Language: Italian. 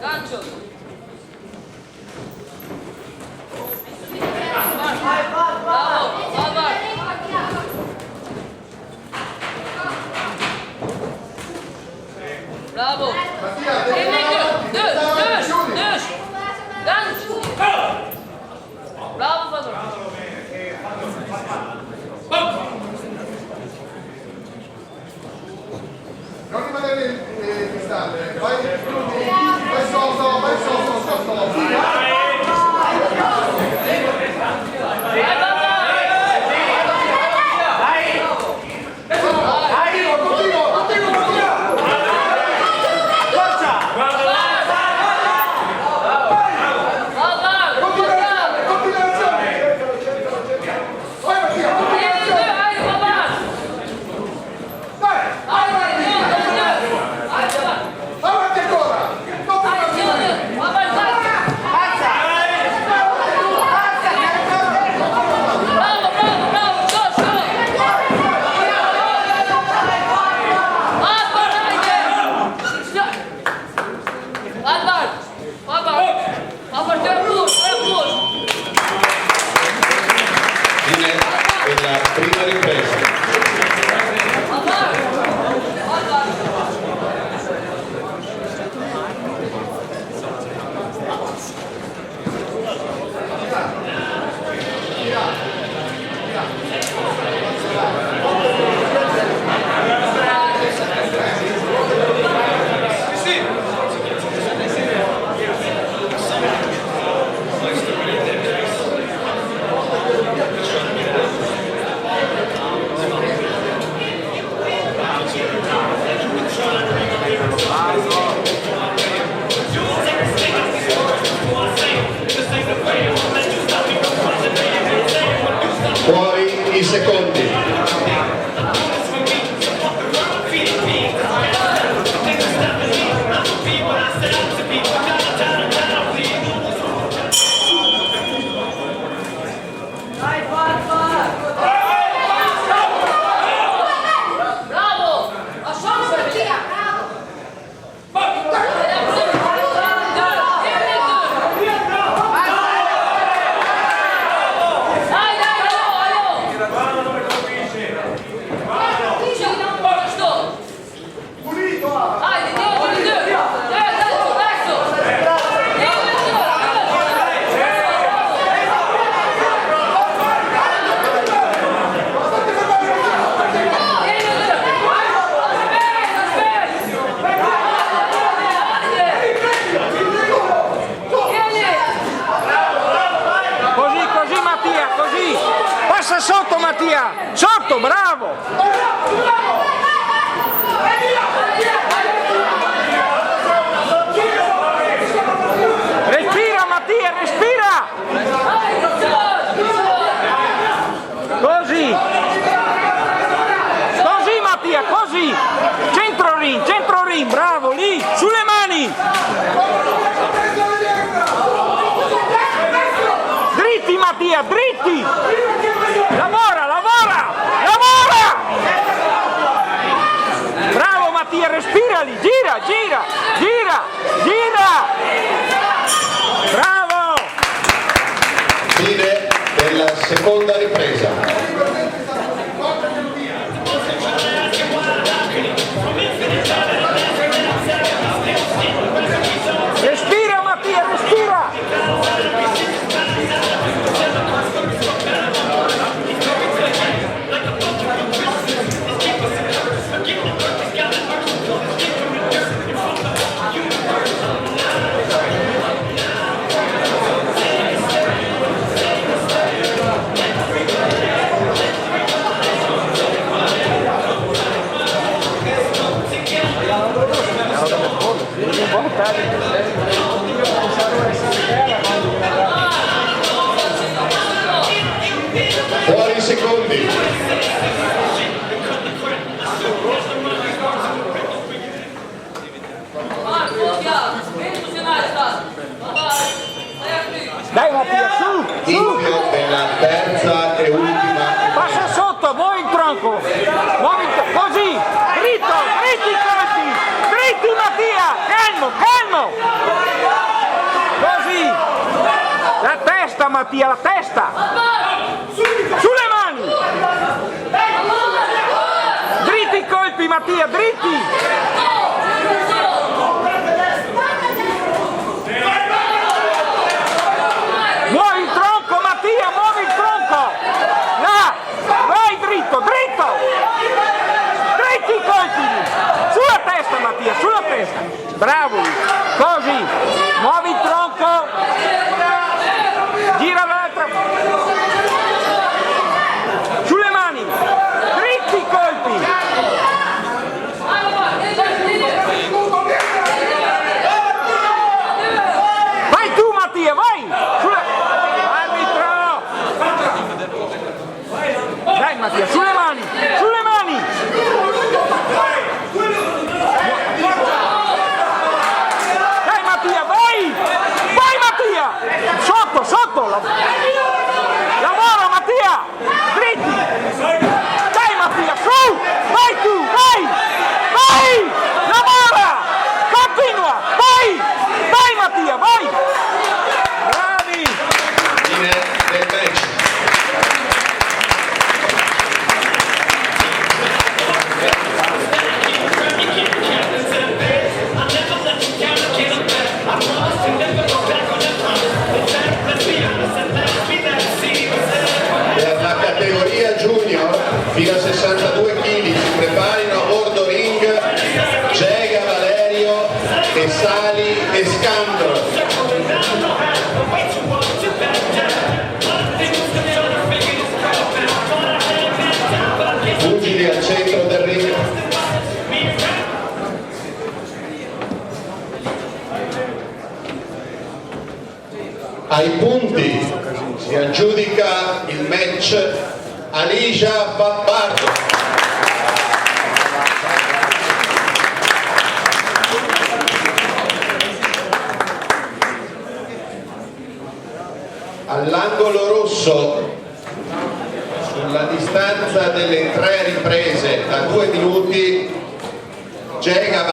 Gancio. Bravo. Düş. Gancio. Bravo Fazıl. Non rimanere distante, vai sotto. Prima ripresa. Fuori i secondi. Sotto Mattia, sotto, bravo! Respira Mattia, respira! Così! Così Mattia, così! Centro ring, bravo, lì, sulle mani! Dritti Mattia, dritti! Lavora! Bravo Mattia, respirali, gira! Bravo! Fine della seconda ripresa. Respira Mattia, respira! Fuori i secondi. Dai Mattia, su! Inizio della terza e ultima. Passa sotto, uno. Così. La testa, Mattia, la testa. Sulle mani. Dritti i colpi, Mattia, dritti. Muovi il tronco, Mattia, muovi il tronco. Là, vai dritto, dritto. Dritti i colpi. Sulla testa, Mattia, sulla testa. Bravo. Così. Muovi il tronco. Gira l'altra. Sulle mani. Dritti i colpi. Vai tu, Mattia, vai. Arbitro. Dai, Mattia, sulle mani. Sulle mani. Dai, Mattia, vai. Vai, Mattia. Sotto, sotto. Lavora, Mattia. Dritti. Dai, Mattia, su. Vai tu, vai. Vai. Lavora. Continua. Vai. Vai, Mattia, vai. Bravi. Fine del match. Per la categoria junior fino a 62 kg si preparino a bordo ring Gega Valerio e Sali Escandro. Pugili al centro del ring. Ai punti si aggiudica il match Alicia Babbardo. All'angolo rosso, sulla distanza delle 3 riprese da 2 minuti, Gega